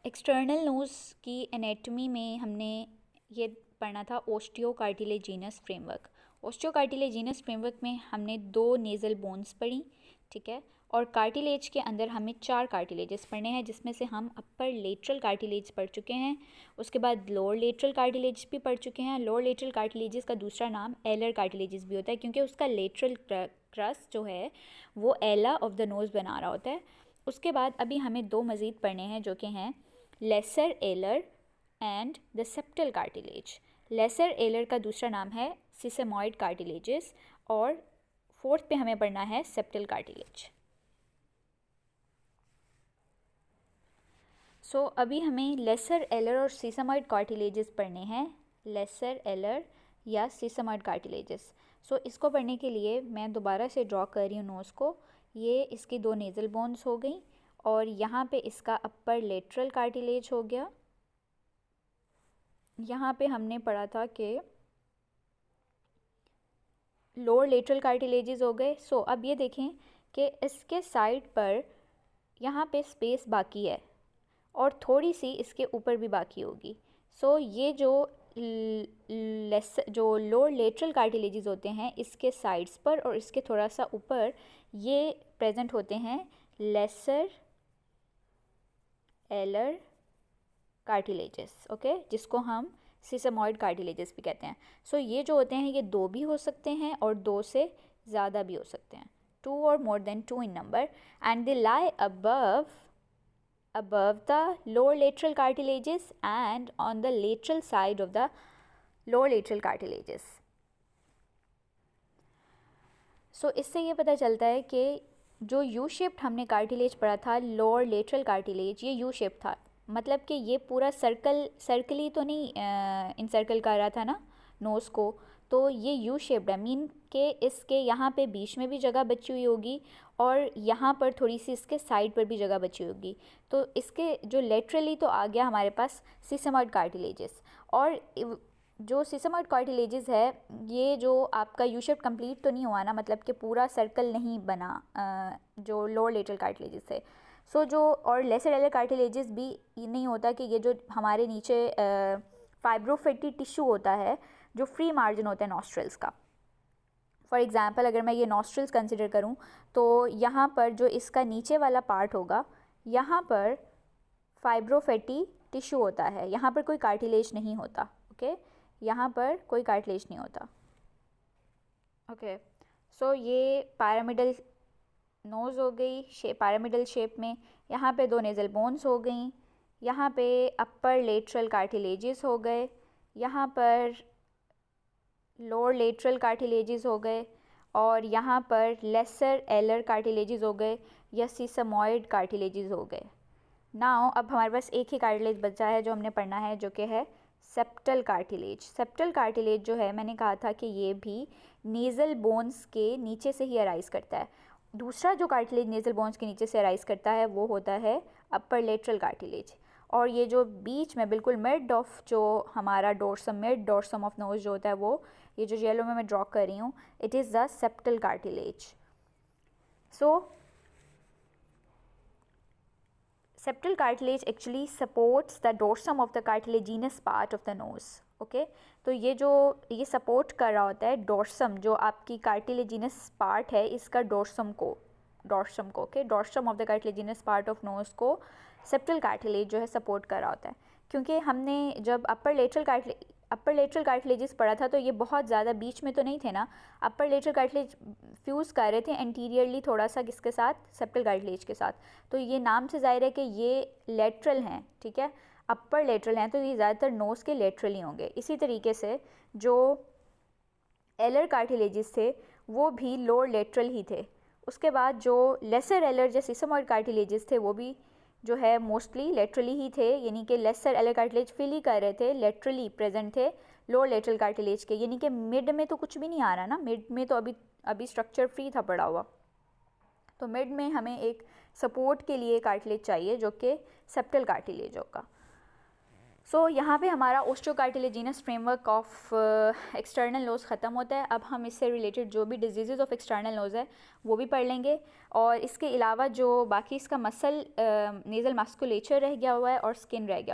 External nose की anatomy में हमने ये पढ़ना था ओस्टियोकार्टिलेजिनस फ्रेमवर्क। ओस्टियोकार्टिलेजिनस फ्रेमवर्क में हमने 2 नेज़ल बोन्स पढ़ी, ठीक है, और कार्टिलेज के अंदर हमें 4 कार्टिलेजेस पढ़ने हैं, जिसमें से हम अपर लेटरल कार्टिलेज पढ़ चुके हैं, उसके बाद लोअर लेटरल कार्टिलेज भी पढ़ चुके हैं। लोअर लेटरल कार्टिलेजेस का दूसरा नाम एलर कार्टिलेजेस भी होता है, क्योंकि उसका लेटरल क्रस्ट जो है वो एला ऑफ द नोज़ बना रहा होता है। उसके बाद अभी हमें 2 मज़ीद पढ़ने हैं, जो कि हैं lesser alar and the septal cartilage. Lesser alar का दूसरा नाम है सिसेमॉइड कार्टिलेजेस, और फोर्थ पे हमें पढ़ना है सेप्टल कार्टिलेज। सो अभी हमें लेसर एलर और सिसेमॉइड कार्टिलेजेस पढ़ने हैं, लेसर एलर या सिसेमॉइड कार्टिलेजेस। सो इसको पढ़ने के लिए मैं दोबारा से ड्रॉ कर रही हूँ नोज़ को। ये इसकी 2 नेज़ल बोन्स हो गई, और यहाँ पे इसका अपर लेटरल कार्टिलेज हो गया। यहाँ पे हमने पढ़ा था कि लोअर लेटरल कार्टिलेजेस हो गए। सो अब ये देखें कि इसके साइड पर यहाँ पे स्पेस बाकी है, और थोड़ी सी इसके ऊपर भी बाकी होगी। सो ये जो लोअर लेटरल कार्टिलेजेस होते हैं, इसके साइड्स पर और इसके थोड़ा सा ऊपर ये प्रेजेंट होते हैं लेसर एलर कार्टिलेजेस, ओके, जिसको हम सिसेमॉइड कार्टिलेजेस भी कहते हैं। सो ये जो होते हैं ये 2 भी हो सकते हैं और 2 से ज़्यादा भी हो सकते हैं, 2 और more than 2 in number, and they lie above the lower lateral cartilages and on the lateral side of the lower lateral cartilages. सो इससे ये पता चलता है कि जो यू शेप्ड हमने कार्टिलेज पढ़ा था, लोअर लेटरल कार्टिलेज, ये यू शेप था, मतलब कि ये पूरा सर्कली तो नहीं इंसर्कल कर रहा था ना नोज़ को, तो ये यू शेप्ड है, मीन के इसके यहाँ पे बीच में भी जगह बची हुई होगी और यहाँ पर थोड़ी सी इसके साइड पर भी जगह बची होगी। तो इसके जो लेटरली तो आ गया हमारे पास सिसेमॉइड कार्टिलेजेस, और जो सिसेमॉइड कार्टिलेजेस है ये जो आपका यू शेप कंप्लीट तो नहीं हुआ ना, मतलब कि पूरा सर्कल नहीं बना जो लोअर लेटरल कार्टिलेजेस थे। सो जो और लेसर एलर कार्टिलेजेस भी नहीं होता कि ये जो हमारे नीचे फाइब्रोफैटी टिश्यू होता है, जो फ्री मार्जिन होता है नॉस्ट्रल्स का। फॉर एग्जांपल अगर मैं ये नॉस्ट्रल्स कंसिडर करूँ तो यहाँ पर जो इसका नीचे वाला पार्ट होगा, यहाँ पर फाइब्रोफैटी टिश्यू होता है, यहाँ पर कोई कार्टिलेज नहीं होता, ओके, यहाँ पर कोई कार्टिलेज नहीं होता, ओके। सो ये पैरामिडल नोज़ हो गई पैरामिडल शेप में, यहाँ पे 2 नेज़ल बोन्स हो गई, यहाँ पे अपर लेटरल कार्टिलेजेस हो गए, यहाँ पर लोअर लेटरल कार्टिलेजेस हो गए, और यहाँ पर लेसर एलर कार्टिलेजेस हो गए या सिसेमॉइड कार्टिलेजेस हो गए। नाउ अब हमारे पास एक ही कार्टिलेज बचा है जो हमने पढ़ना है, जो कि है सेप्टल कार्टिलेज। सेप्टल कार्टिलेज जो है मैंने कहा था कि ये भी नेज़ल बोन्स के नीचे से ही अराइज करता है। दूसरा जो कार्टिलेज नेज़ल बोन्स के नीचे से अराइज करता है वो होता है अपर लेटरल कार्टिलेज, और ये जो बीच में बिल्कुल मिड ऑफ जो हमारा dorsum, mid dorsum of nose जो होता है, वो ये जो येलो में मैं ड्रॉ कर रही हूँ, it is the septal cartilage. So septal cartilage actually supports the dorsum of the cartilaginous part of the nose, okay. तो ये सपोर्ट कर रहा होता है डोर्सम, जो आपकी कार्टिलेजिनस पार्ट है इसका डोर्सम को okay, dorsum of the cartilaginous part of nose को सेप्टल कार्टिलेज जो है सपोर्ट कर रहा होता है। क्योंकि हमने जब अपर लेटरल कार्टिलेजेस पढ़ा था तो ये बहुत ज़्यादा बीच में तो नहीं थे ना, अपर लेटरल कार्टिलेज फ्यूज़ कर रहे थे एंटीरियरली थोड़ा सा किसके साथ, सेप्टल कार्टिलेज के साथ। तो ये नाम से ज़ाहिर है कि ये लेटरल हैं, ठीक है, अपर लेटरल हैं, तो ये ज़्यादातर नोज़ के लेटरल ही होंगे। इसी तरीके से जो एलर कार्टिलेजेस थे वो भी लोअर लेटरल ही थे। उसके बाद जो लेसर एलर या सिसेमॉइड कार्टिलेजेस थे वो भी जो है मोस्टली लेटरली ही थे, यानी कि लेसर एलर कार्टिलेज फिल ही कर रहे थे, लेटरली प्रेजेंट थे लोअर लेटरल कार्टिलेज के, यानी कि मिड में तो कुछ भी नहीं आ रहा ना, मिड में तो अभी स्ट्रक्चर फ्री था पड़ा हुआ। तो मिड में हमें एक सपोर्ट के लिए कार्टिलेज चाहिए जो कि सेप्टल कार्टिलेज होगा। सो यहाँ पे हमारा ओस्टियोकार्टिलेजिनस फ्रेमवर्क ऑफ एक्सटर्नल नोज़ ख़त्म होता है। अब हम इससे रिलेटेड जो भी डिजीज़ ऑफ एक्सटर्नल नोज़ है वो भी पढ़ लेंगे, और इसके अलावा जो बाकी इसका मसल नेज़ल मस्कुलेचर रह गया हुआ है और स्किन रह गया